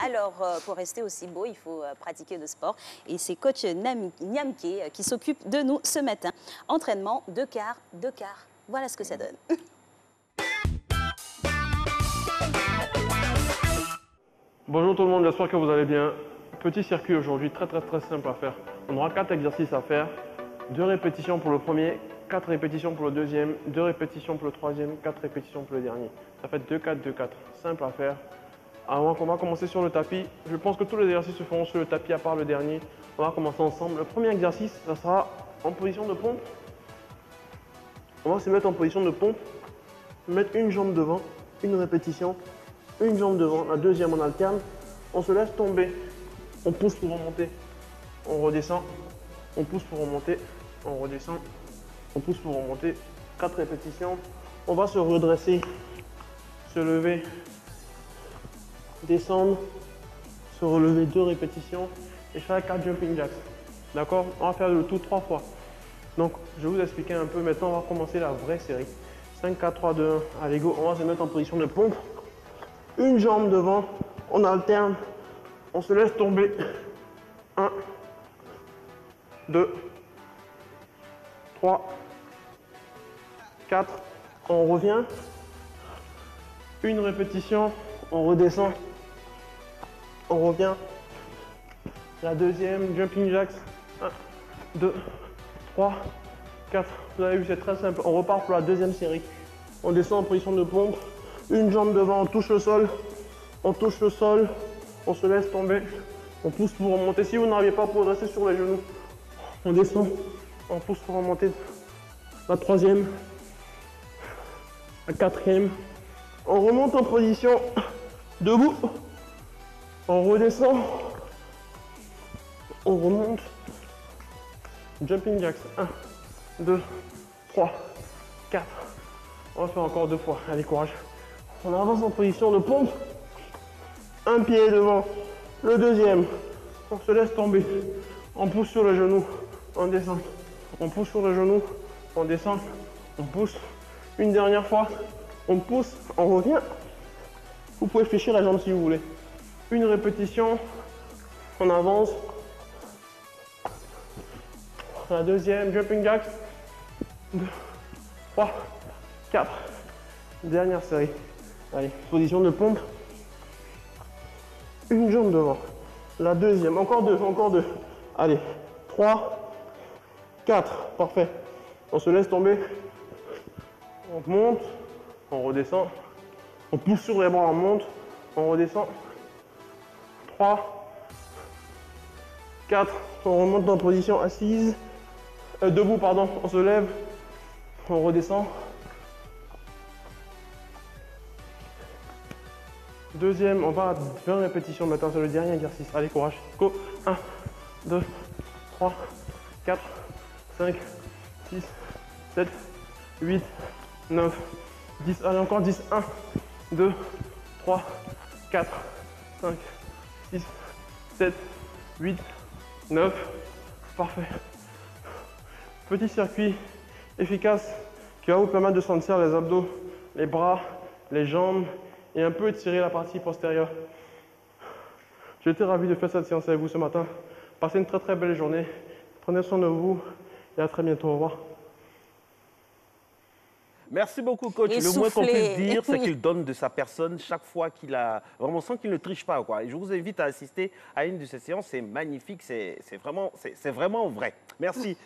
Alors, pour rester aussi beau, il faut pratiquer le sport. Et c'est coach Niamke qui s'occupe de nous ce matin. Entraînement, 2 quarts, 2 quarts. Voilà ce que ça donne. Bonjour tout le monde, j'espère que vous allez bien. Petit circuit aujourd'hui, très simple à faire. On aura 4 exercices à faire. 2 répétitions pour le premier, 4 répétitions pour le deuxième, 2 répétitions pour le troisième, 4 répétitions pour le dernier. Ça fait 2-4, 2-4. Simple à faire. Avant qu'on va commencer sur le tapis, je pense que tous les exercices se feront sur le tapis à part le dernier. On va commencer ensemble. Le premier exercice, ça sera en position de pompe. On va se mettre en position de pompe, mettre une jambe devant, une répétition, une jambe devant, la deuxième on alterne. On se laisse tomber, on pousse pour remonter, on redescend, on pousse pour remonter, on redescend, on pousse pour remonter. 4 répétitions. On va se redresser, se lever, descendre, se relever, 2 répétitions et faire 4 jumping jacks. D'accord? On va faire le tout 3 fois. Donc, je vais vous expliquer un peu. Maintenant, on va commencer la vraie série. 5, 4, 3, 2, 1. Allez, go. On va se mettre en position de pompe. Une jambe devant, on alterne, on se laisse tomber. 1, 2, 3, 4. On revient. Une répétition, on redescend. On revient. La deuxième, jumping jacks. 1, 2, 3, 4. Vous avez vu, c'est très simple. On repart pour la deuxième série. On descend en position de pompe. Une jambe devant, on touche le sol. On touche le sol. On se laisse tomber. On pousse pour remonter. Si vous n'arrivez pas pour rester sur les genoux, on descend. On pousse pour remonter. La troisième. La quatrième. On remonte en position debout. On redescend. On remonte. Jumping jacks. 1, 2, 3, 4. On va faire encore 2 fois. Allez, courage. On avance en position de pompe. Un pied devant. Le deuxième. On se laisse tomber. On pousse sur le genou. On descend. On pousse sur le genou. On descend. On pousse. Une dernière fois. On pousse. On revient. Vous pouvez fléchir la jambe si vous voulez. Une répétition. On avance. La deuxième, jumping jacks. 2, 3, 4. Dernière série. Allez, position de pompe. Une jambe devant. La deuxième, encore 2, encore 2. Allez, 3, 4. Parfait. On se laisse tomber. On monte. On redescend. On pousse sur les bras, on monte. On redescend. 3, 4. On remonte en position assise. Debout, pardon. On se lève. On redescend. Deuxième, on va à 20 répétitions maintenant, c'est le dernier exercice. Allez, courage. Go. 1, 2, 3, 4, 5, 6, 7, 8, 9, 10. Allez, encore 10. 1, 2, 3, 4, 5, 6, 7, 8, 9. Parfait. Petit circuit efficace qui va vous permettre de sentir les abdos, les bras, les jambes et un peu étirer la partie postérieure. J'ai été ravi de faire cette séance avec vous ce matin. Passez une très belle journée. Prenez soin de vous et à très bientôt. Au revoir. Merci beaucoup, coach. Le moins qu'on puisse dire, c'est qu'il donne de sa personne chaque fois qu'il a... Vraiment, sans qu'il ne triche pas, quoi. Et je vous invite à assister à une de ces séances. C'est magnifique. C'est vraiment vrai. Merci.